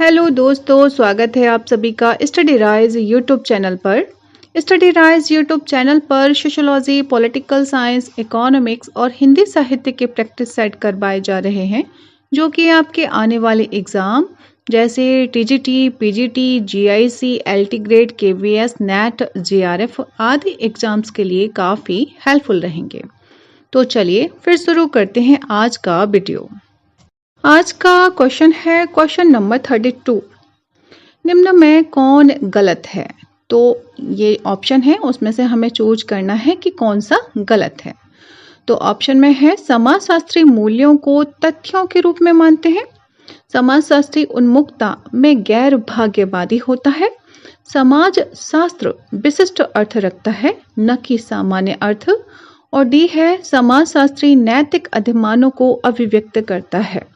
Hello दोस्तों, स्वागत है आप सभी का स्टडी राइज यूट्यूब चैनल पर। स्टडी राइज यूट्यूब चैनल पर सोशियोलॉजी, पॉलिटिकल साइंस, इकोनॉमिक्स और हिंदी साहित्य के प्रैक्टिस सेट करवाए जा रहे हैं, जो कि आपके आने वाले एग्जाम जैसे TGT, PGT, GIC, LT grade, KVS, net, JRF आदि एग्जाम्स के लिए काफ़ी हेल्पफुल रहेंगे। तो चलिए फिर शुरू करते हैं आज का वीडियो। आज का क्वेश्चन है क्वेश्चन नंबर 32। निम्न में कौन गलत है? तो ये ऑप्शन है, उसमें से हमें चूज करना है कि कौन सा गलत है। तो ऑप्शन में है समाजशास्त्री मूल्यों को तथ्यों के रूप में मानते हैं, समाजशास्त्री उन्मुखता में गैर भाग्यवादी होता है, समाज शास्त्र विशिष्ट अर्थ रखता है न कि सामान्य अर्थ, और डी है समाजशास्त्री नैतिक अधिमानों को अभिव्यक्त करता है।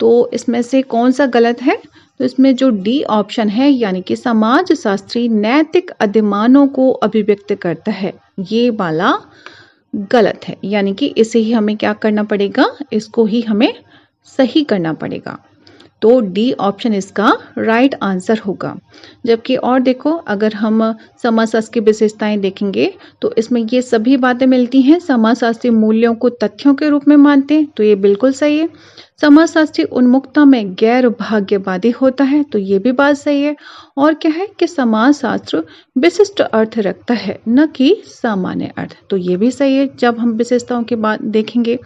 तो इसमें से कौन सा गलत है? तो इसमें जो डी ऑप्शन है यानी कि समाजशास्त्री नैतिक अधिमानों को अभिव्यक्त करता है, ये वाला गलत है। यानी कि इसे ही हमें क्या करना पड़ेगा, इसको ही हमें सही करना पड़ेगा। तो डी ऑप्शन इसका राइट आंसर होगा। जबकि और देखो, अगर हम समाजशास्त्र की विशेषताएं देखेंगे तो इसमें ये सभी बातें मिलती हैं। समाजशास्त्री मूल्यों को तथ्यों के रूप में मानते हैं, तो ये बिल्कुल सही है। समाजशास्त्री उन्मुखता में गैर भाग्यवादी होता है, तो ये भी बात सही है। और क्या है कि समाजशास्त्र विशिष्ट अर्थ रखता है न कि सामान्य अर्थ, तो ये भी सही है। जब हम विशेषताओं की बात देखेंगे,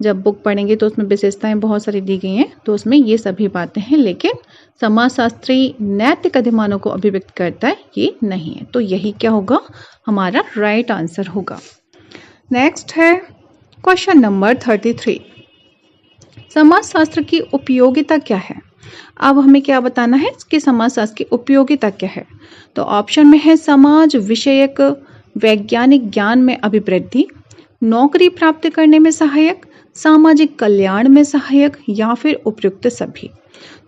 जब बुक पढ़ेंगे तो उसमें विशेषताएं बहुत सारी दी गई हैं, तो उसमें ये सभी बातें हैं। लेकिन समाजशास्त्री नैतिक अधिमानों को अभिव्यक्त करता है, ये नहीं है। तो यही क्या होगा, हमारा राइट आंसर होगा। नेक्स्ट है क्वेश्चन नंबर 33। समाजशास्त्र की उपयोगिता क्या है? अब हमें क्या बताना है कि समाजशास्त्र की उपयोगिता क्या है। तो ऑप्शन में है समाज विषयक वैज्ञानिक ज्ञान में अभिवृद्धि, नौकरी प्राप्त करने में सहायक, सामाजिक कल्याण में सहायक, या फिर उपयुक्त सभी।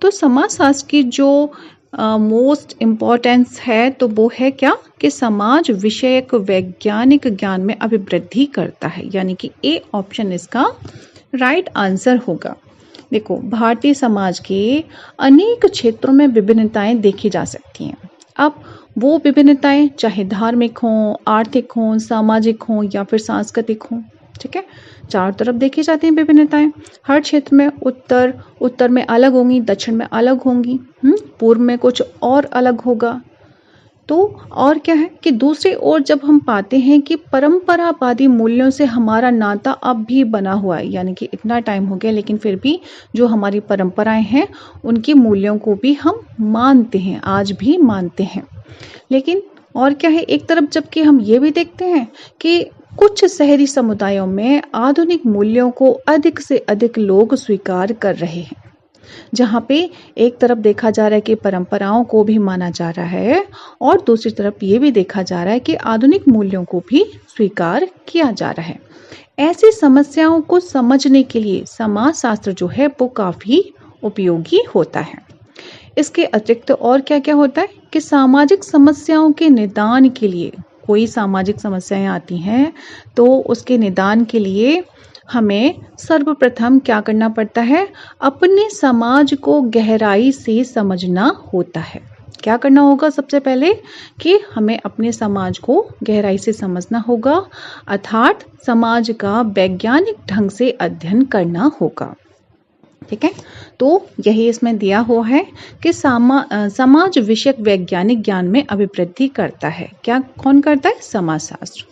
तो समाजशास्त्र की जो मोस्ट इम्पोर्टेंस है तो वो है क्या कि समाज विषयक वैज्ञानिक ज्ञान में अभिवृद्धि करता है, यानी कि ए ऑप्शन इसका राइट आंसर होगा। देखो, भारतीय समाज के अनेक क्षेत्रों में विभिन्नताएं देखी जा सकती हैं। अब वो विभिन्नताएं चाहे धार्मिक हों, आर्थिक हों, सामाजिक हों या फिर सांस्कृतिक हों, ठीक है, चारों तरफ देखी जाती हैं विभिन्नताएं। हर क्षेत्र में उत्तर में अलग होंगी, दक्षिण में अलग होंगी, पूर्व में कुछ और अलग होगा। तो और क्या है कि दूसरी ओर जब हम पाते हैं कि परंपरावादी मूल्यों से हमारा नाता अब भी बना हुआ है, यानी कि इतना टाइम हो गया लेकिन फिर भी जो हमारी परंपराएं हैं उनकी मूल्यों को भी हम मानते हैं, आज भी मानते हैं। लेकिन और क्या है, एक तरफ जबकि हम ये भी देखते हैं कि कुछ शहरी समुदायों में आधुनिक मूल्यों को अधिक से अधिक लोग स्वीकार कर रहे हैं, जहाँ पे एक तरफ देखा जा रहा है कि परंपराओं को भी माना जा रहा है और दूसरी तरफ ये भी देखा जा रहा है कि आधुनिक मूल्यों को भी स्वीकार किया जा रहा है। ऐसी समस्याओं को समझने के लिए समाजशास्त्र जो है वो काफी उपयोगी होता है। इसके अतिरिक्त और क्या क्या होता है कि सामाजिक समस्याओं के निदान के लिए, कोई सामाजिक समस्याएं आती हैं तो उसके निदान के लिए हमें सर्वप्रथम क्या करना पड़ता है, अपने समाज को गहराई से समझना होता है। क्या करना होगा सबसे पहले कि हमें अपने समाज को गहराई से समझना होगा, अर्थात समाज का वैज्ञानिक ढंग से अध्ययन करना होगा। ठीक है, तो यही इसमें दिया हुआ है कि समाज विषयक वैज्ञानिक ज्ञान में अभिवृद्धि करता है। क्या कौन करता है? समाजशास्त्र।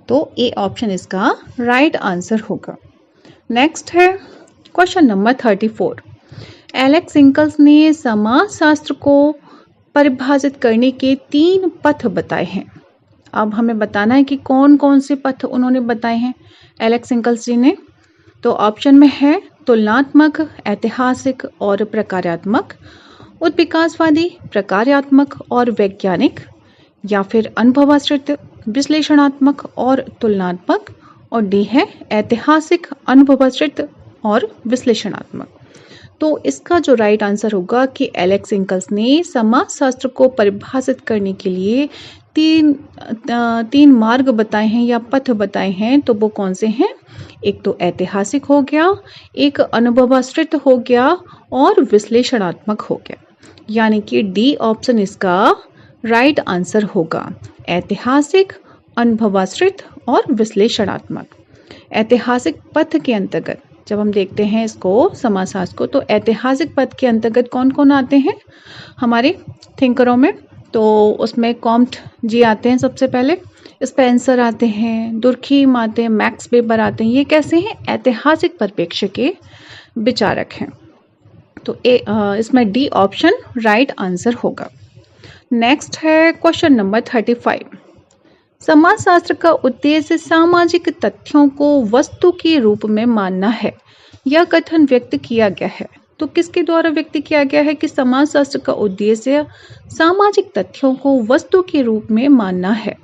तो ए ऑप्शन इसका राइट आंसर होगा। नेक्स्ट है क्वेश्चन नंबर 34। एलेक्स इंकल्स ने समाजशास्त्र को परिभाषित करने के 3 पथ बताए हैं। अब हमें बताना है कि कौन कौन से पथ उन्होंने बताए हैं एलेक्स इंकल्स जी ने। तो ऑप्शन में है तुलनात्मक, ऐतिहासिक और प्रकार्यात्मक, उत्विकासवादी, प्रकार्यात्मक और वैज्ञानिक, या फिर अनुभवाश्रित, विश्लेषणात्मक और तुलनात्मक, और डी है ऐतिहासिक, अनुभवाश्रित और विश्लेषणात्मक। तो इसका जो राइट आंसर होगा कि एलेक्स इंकल्स ने समाजशास्त्र को परिभाषित करने के लिए तीन मार्ग बताए हैं या पथ बताए हैं। तो वो कौन से हैं? एक तो ऐतिहासिक हो गया, एक अनुभवाश्रित हो गया और विश्लेषणात्मक हो गया। यानी कि डी ऑप्शन इसका राइट आंसर होगा। ऐतिहासिक, अनुभवाश्रित और विश्लेषणात्मक। ऐतिहासिक पथ के अंतर्गत जब हम देखते हैं इसको समाजशास्त्र को, तो ऐतिहासिक पथ के अंतर्गत कौन कौन आते हैं हमारे थिंकरों में? तो उसमें कॉम्ट जी आते हैं सबसे पहले, स्पेंसर आते हैं, दुर्खीम आते हैं, मैक्स वेबर आते हैं। ये कैसे हैं? ऐतिहासिक परिप्रेक्ष्य के विचारक हैं। तो इसमें डी ऑप्शन राइट आंसर होगा। नेक्स्ट है क्वेश्चन नंबर 35। समाजशास्त्र का उद्देश्य सामाजिक तथ्यों को वस्तु के रूप में मानना है। यह कथन व्यक्त किया गया है। तो किसके द्वारा व्यक्त किया गया है कि समाजशास्त्र का उद्देश्य सामाजिक तथ्यों को वस्तु के रूप में मानना है?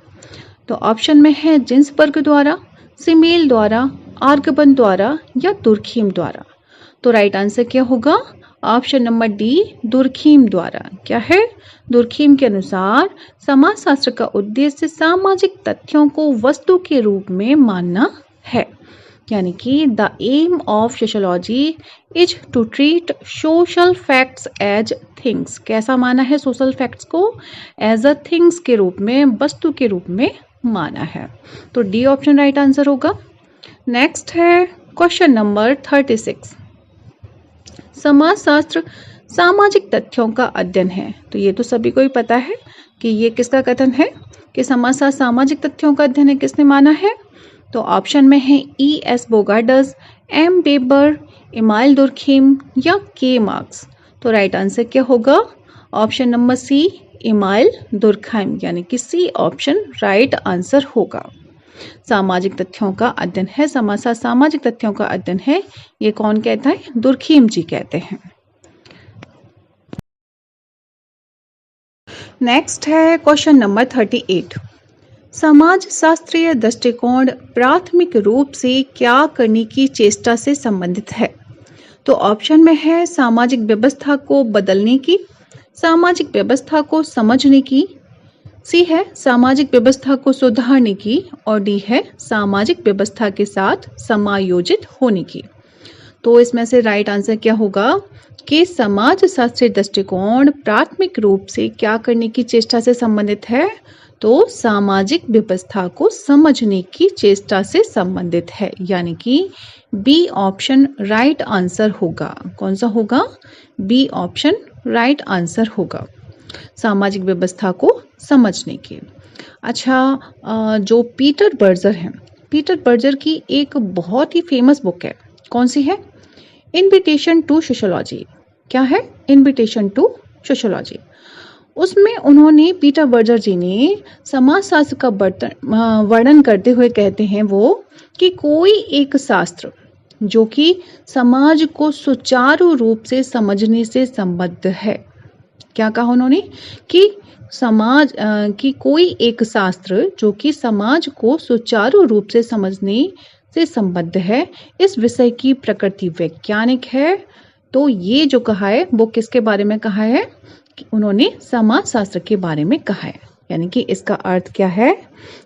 तो ऑप्शन में है जिन्सबर्ग द्वारा, सिमेल द्वारा, आर्गबन द्वारा या दुर्खीम द्वारा। तो राइट आंसर क्या होगा? ऑप्शन नंबर डी, दुर्खीम द्वारा। क्या है? दुर्खीम के अनुसार समाजशास्त्र का उद्देश्य सामाजिक तथ्यों को वस्तु के रूप में मानना है। यानी कि the aim of sociology is to treat social facts as things. कैसा माना है सोशल फैक्ट्स को? एज अ थिंग्स के रूप में, वस्तु के रूप में माना है। तो डी ऑप्शन राइट आंसर होगा। नेक्स्ट है क्वेश्चन नंबर 36। समाजशास्त्र सामाजिक तथ्यों का अध्ययन है। तो ये तो सभी को ही पता है कि ये किसका कथन है कि समाजशास्त्र सामाजिक तथ्यों का अध्ययन है। किसने माना है? तो ऑप्शन में है E S Bogardus, M Weber, Emile Durkheim या के मार्क्स। तो राइट आंसर क्या होगा? Option number C, Emile Durkheim, यानी कि सी ऑप्शन राइट आंसर होगा। सामाजिक तथ्यों का अध्ययन है, समाजशास्त्र सामाजिक तथ्यों का अध्ययन है। ये कौन कहता है? दुर्खीम जी कहते हैं। नेक्स्ट है क्वेश्चन नंबर 38। समाज शास्त्रीय दृष्टिकोण प्राथमिक रूप से क्या करने की चेष्टा से संबंधित है? तो ऑप्शन में है सामाजिक व्यवस्था को बदलने की, सामाजिक व्यवस्था को समझने की, सी है सामाजिक व्यवस्था को सुधारने की और डी है सामाजिक व्यवस्था के साथ समायोजित होने की। तो इसमें से राइट आंसर क्या होगा कि समाज शास्त्रीय दृष्टिकोण प्राथमिक रूप से क्या करने की चेष्टा से संबंधित है? तो सामाजिक व्यवस्था को समझने की चेष्टा से संबंधित है। यानी कि बी ऑप्शन राइट आंसर होगा। कौन सा होगा? बी ऑप्शन राइट आंसर होगा, सामाजिक व्यवस्था को समझने की। अच्छा, जो पीटर बर्जर हैं, पीटर बर्जर की एक बहुत ही फेमस बुक है। कौन सी है? Invitation to sociology. क्या है? Invitation to sociology. उसमें उन्होंने, पीटर बर्जर जी ने समाजशास्त्र का वर्णन करते हुए कहते हैं वो कि कोई एक शास्त्र जो कि समाज को सुचारू रूप से समझने से संबद्ध है। क्या कहा उन्होंने? कि समाज की कोई एक शास्त्र जो कि समाज को सुचारू रूप से समझने से संबद्ध है, इस विषय की प्रकृति वैज्ञानिक है। तो ये जो कहा है वो किसके बारे में कहा है? कि उन्होंने समाजशास्त्र के बारे में कहा है। यानी कि इसका अर्थ क्या है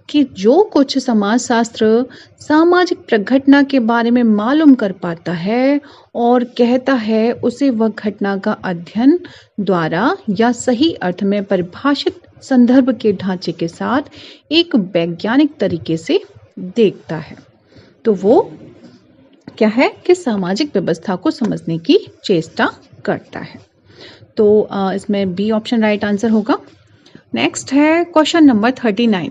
कि जो कुछ समाजशास्त्र सामाजिक प्रघटना के बारे में मालूम कर पाता है और कहता है, उसे वह घटना का अध्ययन द्वारा या सही अर्थ में परिभाषित संदर्भ के ढांचे के साथ एक वैज्ञानिक तरीके से देखता है। तो वो क्या है कि सामाजिक व्यवस्था को समझने की चेष्टा करता है। तो इसमें बी ऑप्शन राइट आंसर होगा। नेक्स्ट है क्वेश्चन नंबर 39।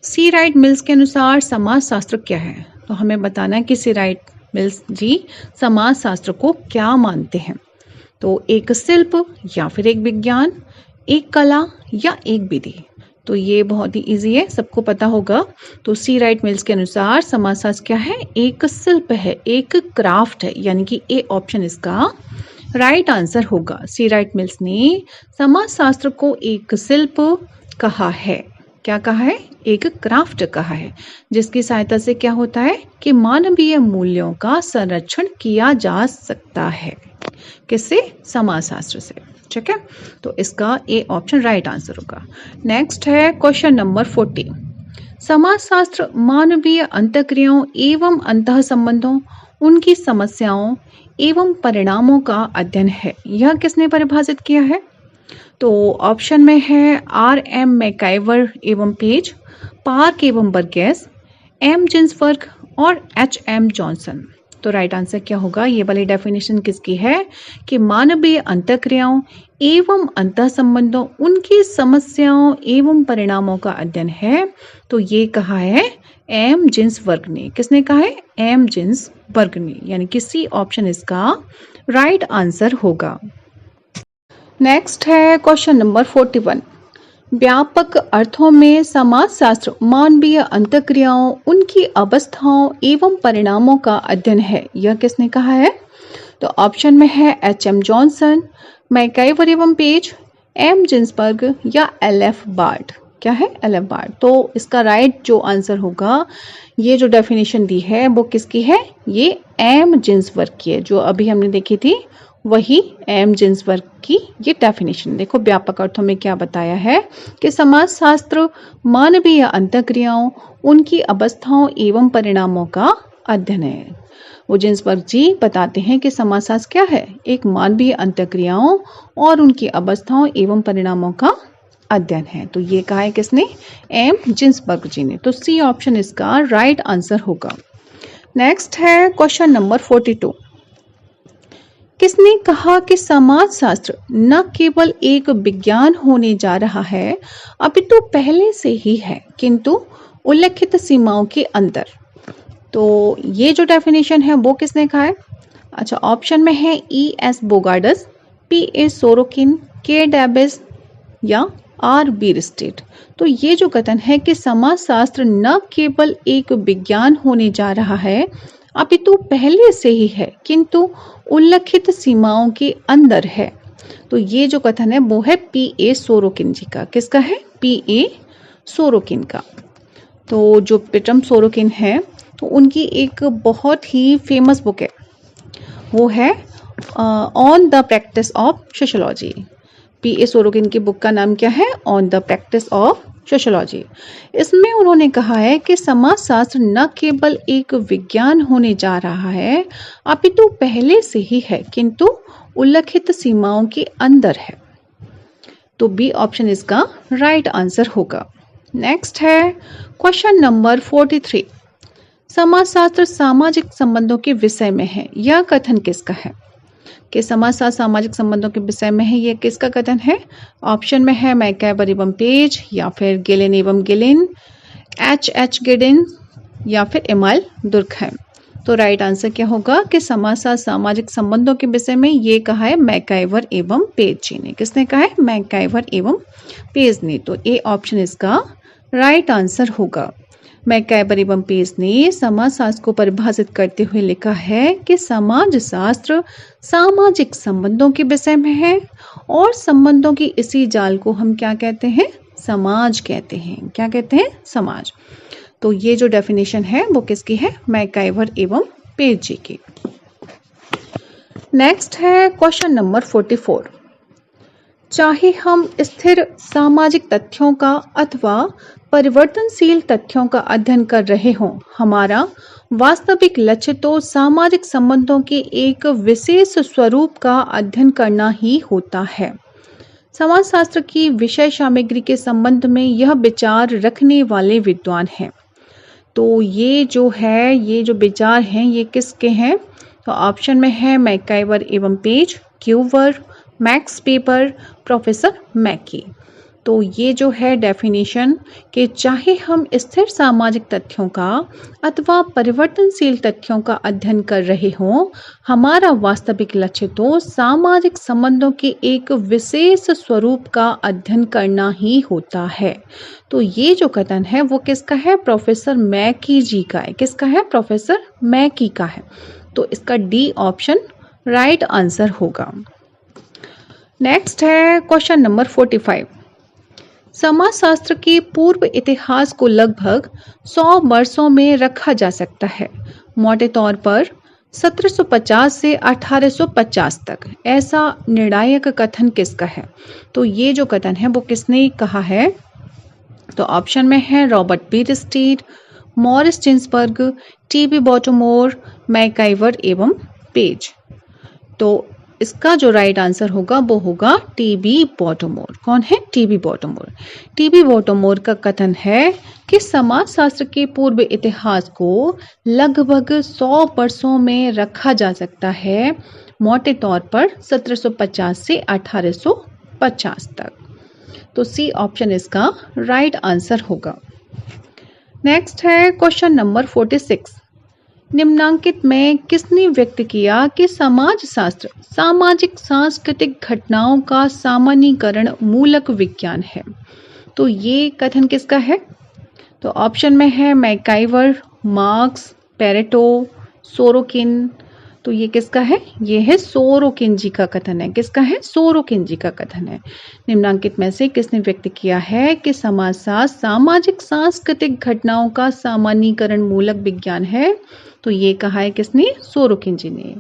सी राइट मिल्स के अनुसार समाजशास्त्र क्या है? तो हमें बताना है कि सी राइट मिल्स जी समाजशास्त्र को क्या मानते हैं। तो एक शिल्प या फिर एक विज्ञान, एक कला या एक विधि। तो ये बहुत ही इजी है, सबको पता होगा। तो सी राइट मिल्स के अनुसार समाजशास्त्र क्या है? एक शिल्प है, एक क्राफ्ट है। यानी कि ए ऑप्शन इसका राइट आंसर होगा। सी राइट मिल्स ने समाजशास्त्र को एक शिल्प कहा है। क्या कहा है? एक क्राफ्ट कहा है, जिसकी सहायता से क्या होता है कि मानवीय मूल्यों का संरक्षण किया जा सकता है। किससे? समाजशास्त्र से। ठीक है, तो इसका ए ऑप्शन राइट आंसर होगा। नेक्स्ट है क्वेश्चन नंबर 40। समाजशास्त्र मानवीय अंतःक्रियाओं एवं अंतः संबंधों, उनकी समस्याओं एवं परिणामों का अध्ययन है। यह किसने परिभाषित किया है? तो ऑप्शन में है आर एम मैकाइवर एवं पेज, पार्क एवं बर्गेस, एम जिन्सबर्ग और एच एम जॉनसन। तो राइट आंसर क्या होगा? ये वाली डेफिनेशन किसकी है कि मानवीय अंतःक्रियाओं एवं अंतः संबंधों, उनकी समस्याओं एवं परिणामों का अध्ययन है। तो ये कहा है एम जिन्सबर्ग ने। किसने कहा है? एम जिन्सबर्ग ने, यानी कि सी ऑप्शन इसका राइट आंसर होगा। नेक्स्ट है क्वेश्चन नंबर 41। व्यापक अर्थों में समाजशास्त्र मानवीय अंतःक्रियाओं, उनकी अवस्थाओं एवं परिणामों का अध्ययन है। यह किसने कहा है? तो ऑप्शन में है एच एम जॉनसन, मैकाइवर एवं पेज, एम जिन्सबर्ग या एल एफ बार्ट। क्या है? L F BART. तो इसका राइट जो आंसर होगा, ये जो डेफिनेशन दी है वो किसकी है? ये एम जिन्सबर्ग की है, जो अभी हमने देखी थी वही एम जिन्सबर्ग की ये डेफिनेशन। देखो व्यापक अर्थों में क्या बताया है कि समाजशास्त्र मानवीय अंतःक्रियाओं, उनकी अवस्थाओं एवं परिणामों का अध्ययन है। वो जिन्सबर्ग जी बताते हैं कि समाजशास्त्र क्या है? एक मानवीय अंतःक्रियाओं और उनकी अवस्थाओं एवं परिणामों का अध्ययन है। तो ये कहा है किसने? एम जिन्सबर्ग जी ने। तो सी ऑप्शन इसका राइट आंसर होगा। नेक्स्ट है क्वेश्चन नंबर 42। किसने कहा कि समाजशास्त्र न केवल एक विज्ञान होने जा रहा है, अपितु पहले से ही है, किंतु उल्लेखित सीमाओं के अंदर? तो ये जो डेफिनेशन है वो किसने कहा है? अच्छा, ऑप्शन में है E S Bogardus, P A Sorokin, के डेविस या आर बीरस्टेट। तो ये जो कथन है कि समाजशास्त्र न केवल एक विज्ञान होने जा रहा है, अपितु पहले से ही है, किंतु उल्लेखित सीमाओं के अंदर है। तो ये जो कथन है वो है पी ए सोरोकिन जी का। किसका है? पी ए सोरोकिन का। तो जो पीटम सोरोकिन है, तो उनकी एक बहुत ही फेमस बुक है, वो है on the practice of sociology. P A Sorokin की बुक का नाम क्या है? On the practice of sociology. इसमें उन्होंने कहा है कि समाजशास्त्र न केवल एक विज्ञान होने जा रहा है, अपितु पहले से ही है, किंतु उल्लेखित सीमाओं के अंदर है। तो बी ऑप्शन इसका राइट आंसर होगा। नेक्स्ट है क्वेश्चन नंबर 43। समाजशास्त्र सामाजिक संबंधों के विषय में है। यह कथन किसका है कि समाजशास्त्र सामाजिक संबंधों के विषय में है? ये किसका कथन है? ऑप्शन में है मैकाइवर एवं पेज, या फिर गिलिन एवं गिलिन, एच एच गिडिन या फिर एमाइल दुर्कहेम। तो राइट आंसर क्या होगा कि समाजशास्त्र सामाजिक संबंधों के विषय में ये कहा है मैकाइवर एवं पेज जी ने। किसने कहा है? मैकाइवर एवं पेज ने। तो ए ऑप्शन इसका राइट आंसर होगा। मैकाइवर एवं पेज ने समाजशास्त्र को परिभाषित करते हुए लिखा है कि समाजशास्त्र सामाजिक संबंधों के विषय में है, और संबंधों की इसी जाल को हम क्या कहते हैं? समाज कहते हैं। क्या कहते हैं? समाज। तो ये जो डेफिनेशन है वो किसकी है? मैकाइवर एवं पेज जी की। नेक्स्ट है क्वेश्चन नंबर 44। चाहे हम स्थिर सामाजिक तथ्यों का अथवा परिवर्तनशील तथ्यों का अध्ययन कर रहे हों, हमारा वास्तविक लक्ष्य तो सामाजिक संबंधों के एक विशेष स्वरूप का अध्ययन करना ही होता है। समाजशास्त्र की विषय सामग्री के संबंध में यह विचार रखने वाले विद्वान हैं। तो ये जो है, ये जो विचार हैं, ये किसके हैं? तो ऑप्शन में है मैकाइवर एवं page, quiver, max paper, professor मैकी। तो ये जो है डेफिनेशन कि चाहे हम स्थिर सामाजिक तथ्यों का अथवा परिवर्तनशील तथ्यों का अध्ययन कर रहे हों, हमारा वास्तविक लक्ष्य तो सामाजिक संबंधों के एक विशेष स्वरूप का अध्ययन करना ही होता है। तो ये जो कथन है वो किसका है? प्रोफेसर मैकी जी का है। किसका है? प्रोफेसर मैकी का है। तो इसका डी ऑप्शन राइट आंसर होगा। नेक्स्ट है क्वेश्चन नंबर 45। समाजशास्त्र के पूर्व इतिहास को लगभग 100 वर्षों में रखा जा सकता है, मोटे तौर पर 1750 से 1850 तक। ऐसा निर्णायक कथन किसका है? तो ये जो कथन है वो किसने कहा है? तो ऑप्शन में है Robert Bierstedt, Morris Ginsberg, T B Bottomore, MacIver एवं पेज। तो इसका जो राइट आंसर होगा वो होगा टीबी बॉटोमोर। कौन है? टीबी बॉटोमोर। टीबी बॉटोमोर का कथन है कि समाजशास्त्र के पूर्व इतिहास को लगभग 100 वर्षों में रखा जा सकता है, मोटे तौर पर 1750 से 1850 तक। तो सी ऑप्शन इसका राइट आंसर होगा। नेक्स्ट है क्वेश्चन नंबर 46। निम्नांकित में किसने व्यक्त किया कि समाज शास्त्र सामाजिक सांस्कृतिक घटनाओं का सामान्यीकरण मूलक विज्ञान है? तो ये कथन किसका है? तो ऑप्शन में है मैकाइवर, मार्क्स, पेरेटो, सोरोकिन। तो ये किसका है? ये है सोरोकिन जी का कथन है। किसका है? सोरोकिन जी का कथन है। निम्नांकित में से किसने व्यक्त किया है कि समाजशास्त्र सामाजिक सांस्कृतिक घटनाओं का सामान्यीकरण मूलक विज्ञान है? तो ये कहा है किसने? सोरोकिन जी ने।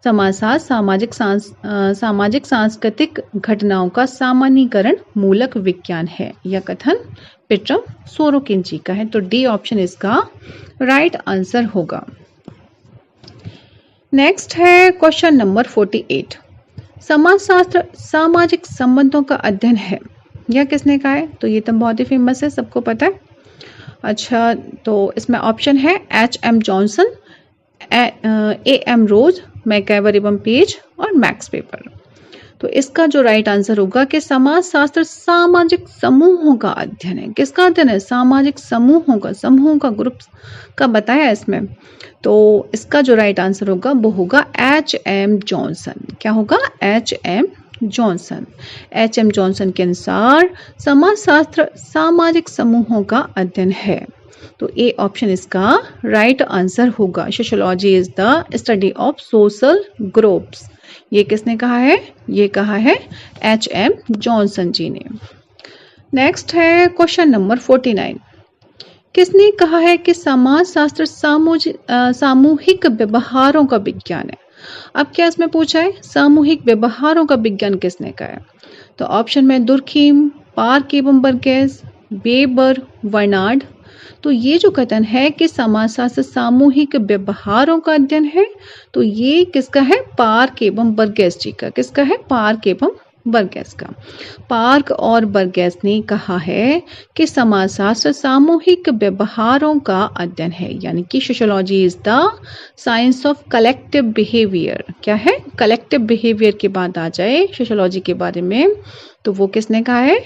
समाजशास्त्र सामाजिक सांस्कृतिक घटनाओं का सामान्यीकरण मूलक विज्ञान है। यह कथन पीटर सोरोकिन जी का है। तो डी ऑप्शन इसका राइट आंसर होगा। नेक्स्ट है क्वेश्चन नंबर 48। समाजशास्त्र सामाजिक संबंधों का अध्ययन है, यह किसने कहा है? तो ये तो बहुत ही फेमस है, सबको पता है। अच्छा, तो इसमें ऑप्शन है H.M. Johnson, A.M. रोज, मैकाइवर एवं पेज और मैक्स वेबर। तो इसका जो राइट आंसर होगा कि समाजशास्त्र सामाजिक समूहों का अध्ययन है। किसका अध्ययन है? सामाजिक समूहों का ग्रुप का बताया इसमें। तो इसका जो राइट आंसर होगा वो होगा H.M. जॉनसन। क्या होगा? H.M. जॉनसन। H.M. जॉनसन के अनुसार समाजशास्त्र सामाजिक समूहों का अध्ययन है। तो ए ऑप्शन इसका राइट आंसर होगा। Sociology is the study of social groups. ये किसने कहा है? ये कहा है H.M. जॉनसन जी ने। नेक्स्ट है क्वेश्चन नंबर 49। किसने कहा है कि समाजशास्त्र सामूहिक व्यवहारों का विज्ञान है? अब क्या इसमें पूछा है? सामूहिक व्यवहारों का विज्ञान किसने कहा है? तो ऑप्शन में दुर्खीम, पार्क एवं बर्गेस, वेबर, वर्नार्ड। तो ये जो कथन है कि समाजशास्त्र सामूहिक व्यवहारों का अध्ययन है, तो ये किसका है? पार्क एवं बर्गेस जी का। किसका है? पार्क एवं बर्गेस का। पार्क और बर्गेस ने कहा है कि समाजशास्त्र सामूहिक व्यवहारों का अध्ययन है, यानी कि sociology is the science of collective behaviour. क्या है? कलेक्टिव बिहेवियर के बाद आ जाए सोशियोलॉजी के बारे में, तो वो किसने कहा है?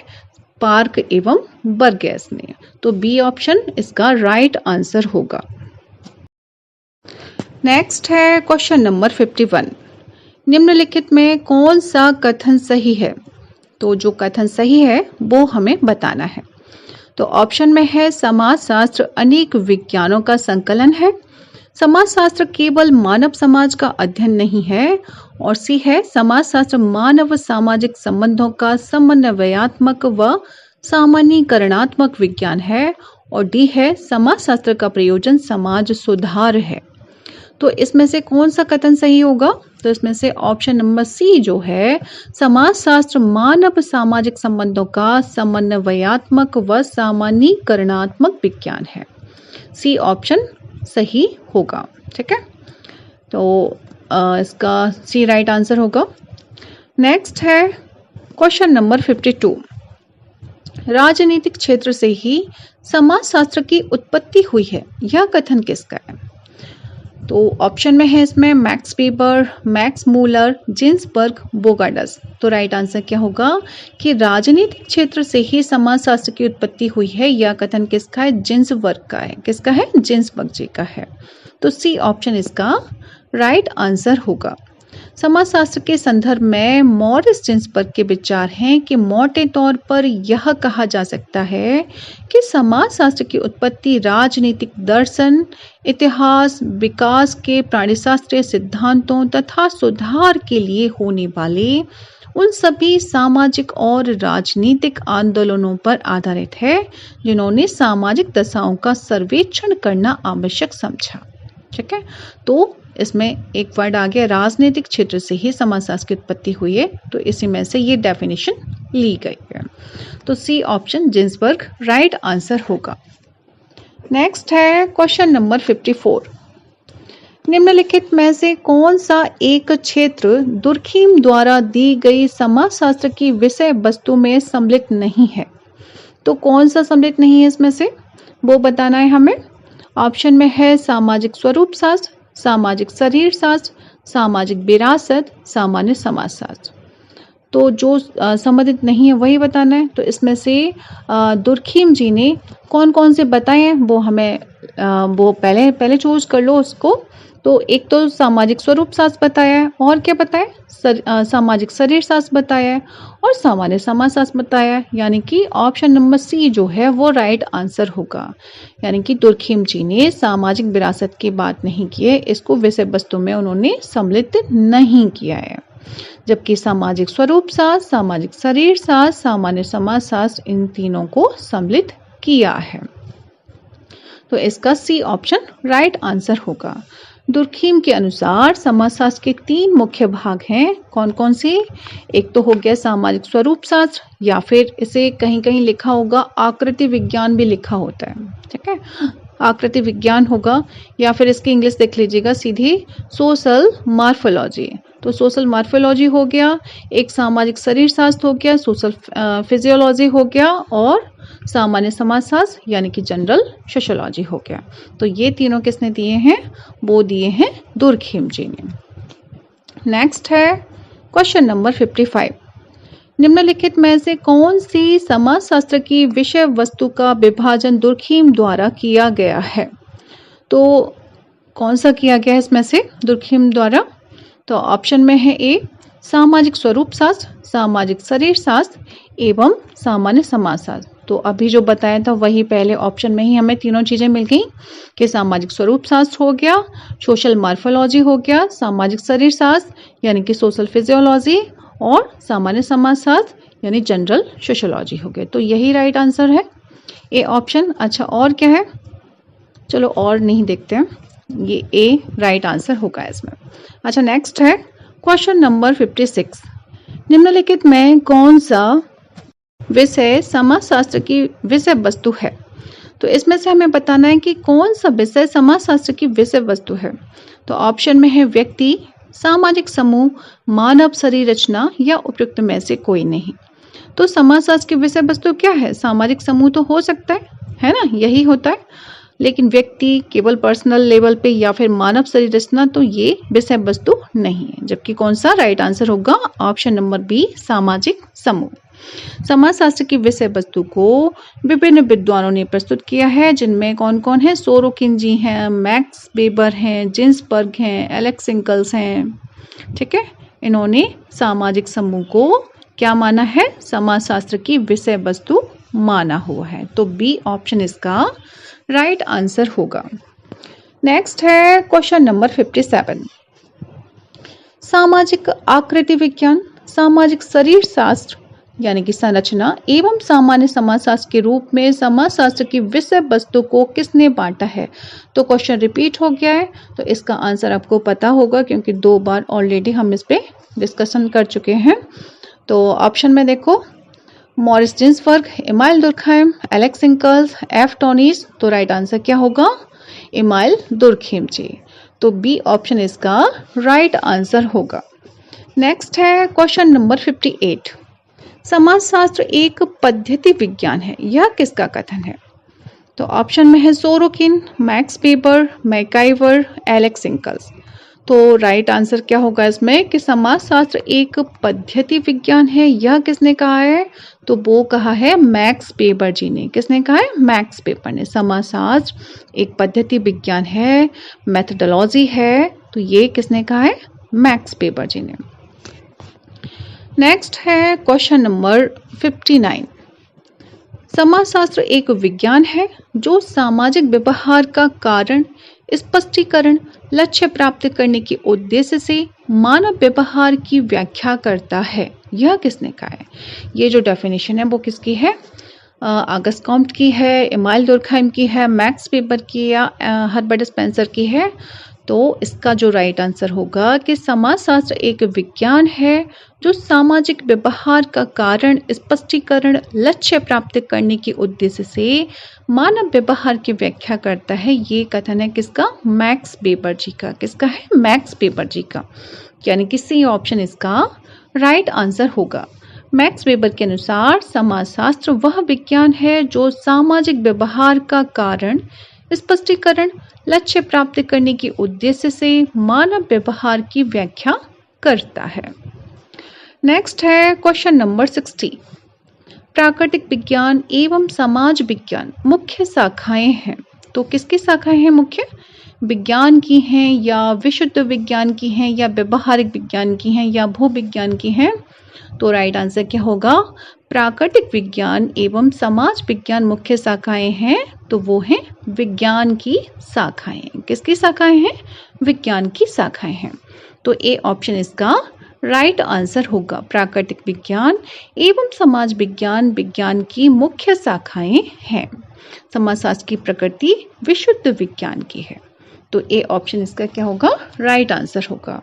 पार्क एवं बर्गेस ने। तो बी ऑप्शन इसका राइट आंसर होगा। नेक्स्ट है क्वेश्चन नंबर 51। निम्नलिखित में कौन सा कथन सही है? तो जो कथन सही है वो हमें बताना है। तो ऑप्शन में है समाजशास्त्र अनेक विज्ञानों का संकलन है, समाजशास्त्र केवल मानव समाज का अध्ययन नहीं है, और सी है समाजशास्त्र मानव सामाजिक संबंधों का समन्वयात्मक व सामान्यीकरणात्मक विज्ञान है, और डी है समाजशास्त्र का प्रयोजन समाज सुधार है। तो इसमें से कौन सा कथन सही होगा? तो इसमें से ऑप्शन नंबर सी जो है समाजशास्त्र मानव सामाजिक संबंधों का समन्वयात्मक व सामान्यीकरणात्मक विज्ञान है। सी ऑप्शन सही होगा। ठीक है, तो इसका सी राइट आंसर होगा। नेक्स्ट है क्वेश्चन नंबर 52। राजनीतिक क्षेत्र से ही समाजशास्त्र की उत्पत्ति हुई है, यह कथन किसका है? तो ऑप्शन में है इसमें Max Weber, Max Muller, Ginsberg, Bogardus. तो राइट आंसर क्या होगा कि राजनीतिक क्षेत्र से ही समाजशास्त्र की उत्पत्ति हुई है, यह कथन किसका है? जिन्सबर्ग का है। किसका है? जिन्सबर्ग जी का है। तो सी ऑप्शन इसका राइट आंसर होगा। समाजशास्त्र के संदर्भ में मॉरिस जिन्सबर्ग के विचार हैं कि मोटे तौर पर यह कहा जा सकता है कि समाजशास्त्र की उत्पत्ति राजनीतिक दर्शन, इतिहास, विकास के प्राणीशास्त्रीय सिद्धांतों तथा सुधार के लिए होने वाले उन सभी सामाजिक और राजनीतिक आंदोलनों पर आधारित है जिन्होंने सामाजिक दशाओं का सर्वेक्षण करना आवश्यक समझा। ठीक है, तो इसमें एक वर्ड आ गया, राजनीतिक क्षेत्र से ही समाजशास्त्र की उत्पत्ति हुई है, तो इसी में से ये डेफिनेशन ली गई है। तो C option Ginsberg right answer होगा। नेक्स्ट है क्वेश्चन नंबर 54। निम्नलिखित में से कौन सा एक क्षेत्र दुर्खीम द्वारा दी गई समाजशास्त्र की विषय वस्तु में सम्मिलित नहीं है? तो कौन सा सम्मिलित नहीं है इसमें से, वो बताना है हमें। ऑप्शन में है सामाजिक स्वरूप शास्त्र, सामाजिक शरीर शास्त्र, सामाजिक विरासत, सामान्य समाजशास्त्र। तो जो संबंधित नहीं है वही बताना है। तो इसमें से दुर्खीम जी ने कौन कौन से बताए हैं वो हमें वो पहले चूज कर लो उसको। तो एक तो सामाजिक स्वरूप शास्त्र बताया है, और क्या बताया, सामाजिक शरीर शास्त्र बताया है, और सामान्य समाज शास्त्र बताया है। यानी कि ऑप्शन नंबर सी जो है वो राइट आंसर होगा। यानी कि दुर्खीम जी ने सामाजिक विरासत की बात नहीं की है, इसको विषय वस्तु में उन्होंने सम्मिलित नहीं किया है। जबकि सामाजिक स्वरूप शास्त्र, सामाजिक शरीर शास्त्र, सामान्य समाज शास्त्र इन तीनों को सम्मिलित किया है। तो इसका सी ऑप्शन राइट आंसर होगा। दुर्खीम के अनुसार समाजशास्त्र के 3 मुख्य भाग हैं। कौन कौन से? एक तो हो गया सामाजिक स्वरूप शास्त्र, या फिर इसे कहीं कहीं लिखा होगा आकृति विज्ञान भी लिखा होता है, ठीक है, आकृति विज्ञान होगा, या फिर इसकी इंग्लिश देख लीजिएगा सीधी सोशल मॉर्फोलॉजी। तो सोशल मॉर्फोलॉजी हो गया, एक सामाजिक शरीर शास्त्र हो गया, सोशल फिजियोलॉजी हो गया, और सामान्य समाज शास्त्र यानी कि जनरल सोशियोलॉजी हो गया। तो ये तीनों किसने दिए हैं? वो दिए हैं दुर्खीम जी ने। नेक्स्ट है क्वेश्चन नंबर 55। निम्नलिखित में से कौन सी समाजशास्त्र की विषय वस्तु का विभाजन दुर्खीम द्वारा किया गया है? तो कौन सा किया गया है इसमें से दुर्खीम द्वारा? तो ऑप्शन में है ए सामाजिक स्वरूप शास्त्र, सामाजिक शरीर शास्त्र एवं सामान्य समाज शास्त्र। तो अभी जो बताया था वही पहले ऑप्शन में ही हमें तीनों चीजें मिल गई कि सामाजिक स्वरूप शास्त्र हो गया, सोशल मॉर्फोलॉजी हो गया, सामाजिक शरीर शास्त्र यानी कि सोशल फिजियोलॉजी, और सामान्य समाज शास्त्र यानी जनरल सोशियोलॉजी हो गया। तो यही राइट आंसर है, ए ऑप्शन। अच्छा और क्या है? चलो और नहीं देखते हैं, ये ए राइट आंसर होगा इसमें। अच्छा नेक्स्ट है क्वेश्चन नंबर 56। निम्नलिखित में कौन सा विषय समाजशास्त्र की विषय वस्तु है? तो इसमें से हमें बताना है कि कौन सा विषय समाजशास्त्र की विषय वस्तु है। तो ऑप्शन में है व्यक्ति, सामाजिक समूह, मानव शरीर रचना या उपयुक्त में से कोई नहीं। तो समाजशास्त्र की विषय वस्तु क्या है? सामाजिक समूह तो हो सकता है ना, यही होता है, लेकिन व्यक्ति केवल पर्सनल लेवल पे या फिर मानव शरीर रचना, तो ये विषय वस्तु नहीं है। जबकि कौन सा राइट आंसर होगा? ऑप्शन नंबर बी सामाजिक समूह। समाजशास्त्र की विषय वस्तु को विभिन्न विद्वानों ने प्रस्तुत किया है, जिनमें कौन कौन है? सोरोकिन जी हैं, मैक्स वेबर हैं, जिन्सबर्ग हैं, एलेक्स इंकल्स हैं, ठीक है। इन्होंने सामाजिक समूह को क्या माना है? समाजशास्त्र की विषय वस्तु माना हुआ है। तो बी ऑप्शन इसका राइट आंसर होगा। नेक्स्ट है क्वेश्चन नंबर 57। सामाजिक आकृति विज्ञान, सामाजिक शरीर शास्त्र यानी कि संरचना एवं सामान्य समाजशास्त्र के रूप में समाजशास्त्र की विषय वस्तु को किसने बांटा है? तो क्वेश्चन रिपीट हो गया है, तो इसका आंसर आपको पता होगा क्योंकि 2 बार ऑलरेडी हम इस पे डिस्कशन कर चुके हैं। तो ऑप्शन में देखो, Morris Ginsberg, Emile Durkheim, Alex Inkeles, F Tonnies. तो राइट आंसर क्या होगा? Emile Durkheim ji. तो बी ऑप्शन इसका राइट आंसर होगा। नेक्स्ट है क्वेश्चन नंबर 58। समाजशास्त्र एक पद्धति विज्ञान है, यह किसका कथन है? तो ऑप्शन में है Sorokin, Max Weber, MacIver, Alex Inkeles. तो राइट आंसर क्या होगा इसमें कि समाजशास्त्र एक पद्धति विज्ञान है, यह किसने कहा है? तो वो कहा है मैक्स वेबर जी ने। किसने कहा है? मैक्स वेबर ने। समाजशास्त्र एक पद्धति विज्ञान है, मेथोडोलॉजी है, तो ये किसने कहा है? मैक्स वेबर जी ने। नेक्स्ट है क्वेश्चन नंबर 59। समाजशास्त्र एक विज्ञान है जो सामाजिक व्यवहार का कारण, स्पष्टीकरण, लक्ष्य प्राप्त करने के उद्देश्य से मानव व्यवहार की व्याख्या करता है, यह किसने कहा है? ये जो डेफिनेशन है वो किसकी है? ऑगस्ट कॉम्ट की है, इमाइल दुर्खीम की है, मैक्स वेबर की या हर्बर्ट स्पेंसर की है? तो इसका जो राइट आंसर होगा कि समाजशास्त्र एक विज्ञान है जो सामाजिक व्यवहार का कारण, स्पष्टीकरण, लक्ष्य प्राप्त करने के उद्देश्य से मानव व्यवहार की व्याख्या करता है। ये कथन है किसका? मैक्स वेबर जी का। किसका है? मैक्स वेबर जी का। यानी कि सी ऑप्शन इसका राइट आंसर होगा। मैक्स वेबर के अनुसार समाजशास्त्र वह विज्ञान है जो सामाजिक व्यवहार का कारण, स्पष्टीकरण, लक्ष्य प्राप्त करने के उद्देश्य से मानव व्यवहार की व्याख्या करता है। नेक्स्ट है क्वेश्चन नंबर 60। प्राकृतिक विज्ञान एवं समाज विज्ञान मुख्य शाखाएं हैं। तो किसकी शाखाएं हैं मुख्य? विज्ञान की हैं या विशुद्ध विज्ञान की हैं या व्यवहारिक विज्ञान की हैं या भूविज्ञान की हैं? तो राइट आंसर क्या होगा? प्राकृतिक विज्ञान एवं समाज विज्ञान मुख्य शाखाएं हैं, तो वो हैं विज्ञान की शाखाएं। किसकी शाखाएं हैं? विज्ञान की शाखाएं हैं। तो ए ऑप्शन इसका राइट आंसर होगा। प्राकृतिक विज्ञान एवं समाज विज्ञान विज्ञान की मुख्य शाखाएं हैं। समाजशास्त्र की प्रकृति विशुद्ध विज्ञान की है। तो ए ऑप्शन इसका क्या होगा? राइट आंसर होगा।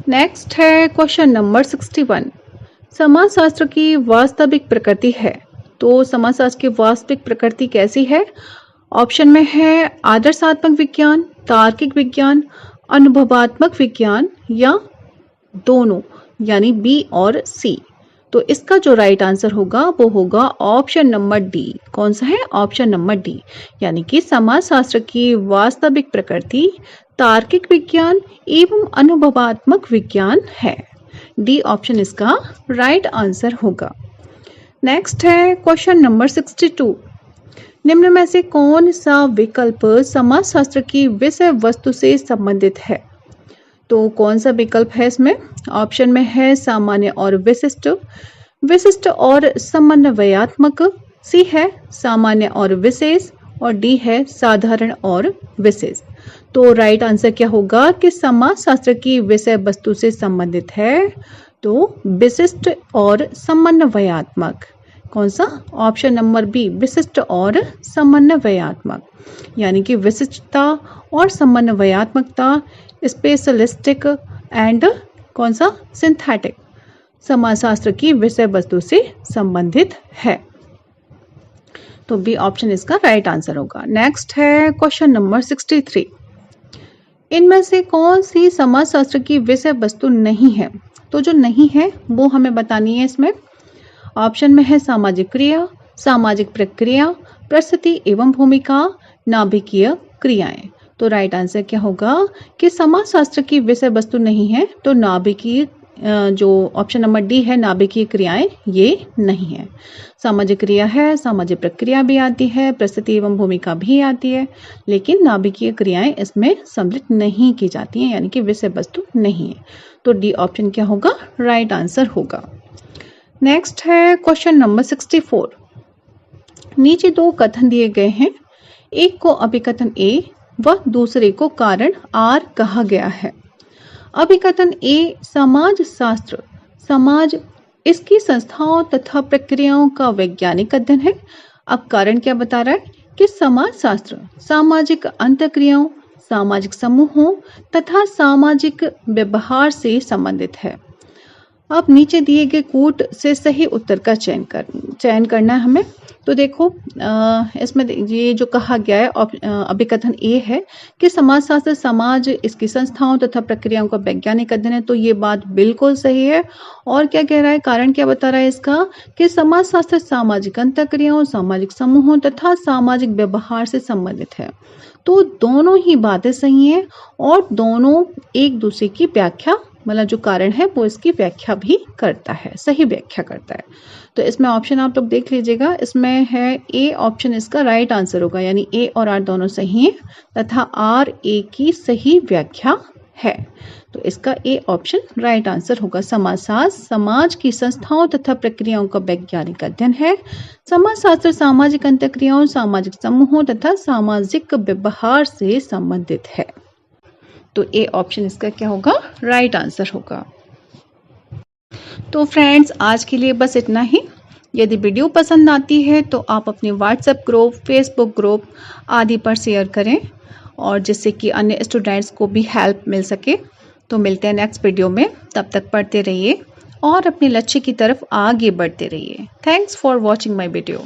नेक्स्ट है क्वेश्चन नंबर 61। समाजशास्त्र की वास्तविक प्रकृति है। तो समाजशास्त्र की वास्तविक प्रकृति कैसी है? ऑप्शन में है आदर्शात्मक विज्ञान, तार्किक विज्ञान, अनुभवात्मक विज्ञान या दोनों, यानी बी और सी। तो इसका जो राइट आंसर होगा वो होगा ऑप्शन नंबर डी। कौन सा है? Option number D. यानी कि समाजशास्त्र की वास्तविक प्रकृति तार्किक विज्ञान एवं अनुभवात्मक विज्ञान है। डी ऑप्शन इसका राइट आंसर होगा। नेक्स्ट है क्वेश्चन नंबर 62। निम्न में से कौन सा विकल्प समाजशास्त्र की विषय वस्तु से संबंधित है? तो कौन सा विकल्प है इसमें? ऑप्शन में है सामान्य और विशिष्ट, विशिष्ट और समन्वयात्मक, सी है सामान्य और विशेष, और डी है साधारण और विशेष। तो राइट आंसर क्या होगा कि समाजशास्त्र की विषय वस्तु से संबंधित है, तो विशिष्ट और समन्वयात्मक। कौन सा? ऑप्शन नंबर बी, विशिष्ट और समन्वयात्मक। यानी कि विशिष्टता और समन्वयात्मकता स्पेशलिस्टिक एंड कौन सा? सिंथेटिक समाजशास्त्र की विषय वस्तु से संबंधित है। तो बी ऑप्शन इसका राइट आंसर होगा। नेक्स्ट है क्वेश्चन नंबर 63। इनमें से कौन सी समाजशास्त्र की विषय वस्तु नहीं है? तो जो नहीं है वो हमें बतानी है इसमें। ऑप्शन में है सामाजिक क्रिया, सामाजिक प्रक्रिया, परिस्थिति एवं भूमिका, नाभिकीय क्रियाएं। तो राइट आंसर क्या होगा कि समाजशास्त्र की विषय वस्तु नहीं है, तो नाभिकीय जो ऑप्शन नंबर डी है नाभिकीय क्रियाएं, ये नहीं है। सामाजिक क्रिया है, सामाजिक प्रक्रिया भी आती है, परिस्थिति एवं भूमिका भी आती है, लेकिन नाभिकीय क्रियाएं इसमें सम्मिलित नहीं की जाती हैं, यानी कि विषय वस्तु नहीं है। तो डी ऑप्शन क्या होगा? राइट आंसर होगा। नेक्स्ट है क्वेश्चन नंबर 64। नीचे दो कथन दिए गए हैं, एक को अभिकथन ए व दूसरे को कारण आर कहा गया है। अभिकथन ए समाज शास्त्र, समाज इसकी संस्थाओं तथा प्रक्रियाओं का वैज्ञानिक अध्ययन है। अब कारण क्या बता रहा है कि समाज शास्त्र सामाजिक अंतःक्रियाओं, सामाजिक समूहों तथा सामाजिक व्यवहार से संबंधित है। अब नीचे दिए गए कूट से सही उत्तर का चयन करना है हमें। तो देखो इसमें ये जो कहा गया है अभिकथन ए है कि समाजशास्त्र समाज इसकी संस्थाओं तथा प्रक्रियाओं का वैज्ञानिक अध्ययन है, तो ये बात बिल्कुल सही है। और क्या कह रहा है? कारण क्या बता रहा है इसका कि समाजशास्त्र सामाजिक अंतःक्रियाओं, सामाजिक समूहों तथा सामाजिक व्यवहार से संबंधित है। तो दोनों ही बातें सही हैं और दोनों एक दूसरे की व्याख्या, मतलब जो कारण है वो इसकी व्याख्या भी करता है, सही व्याख्या करता है। तो इसमें ऑप्शन आप लोग देख लीजिएगा, इसमें है ए ऑप्शन इसका राइट आंसर होगा, यानी ए और आर दोनों सही हैं तथा आर ए की सही व्याख्या है। तो इसका ए ऑप्शन राइट आंसर होगा। समाजशास्त्र समाज की संस्थाओं तथा प्रक्रियाओं का वैज्ञानिक अध्ययन है। समाजशास्त्र सामाजिक अंतःक्रियाओं, सामाजिक समूहों तथा सामाजिक व्यवहार से संबंधित है। तो ए ऑप्शन इसका क्या होगा? राइट आंसर होगा। तो फ्रेंड्स आज के लिए बस इतना ही। यदि वीडियो पसंद आती है तो आप अपने व्हाट्सएप ग्रुप, फेसबुक ग्रुप आदि पर शेयर करें और जिससे कि अन्य स्टूडेंट्स को भी हेल्प मिल सके। तो मिलते हैं नेक्स्ट वीडियो में, तब तक पढ़ते रहिए और अपने लक्ष्य की तरफ आगे बढ़ते रहिए। Thanks for watching my video.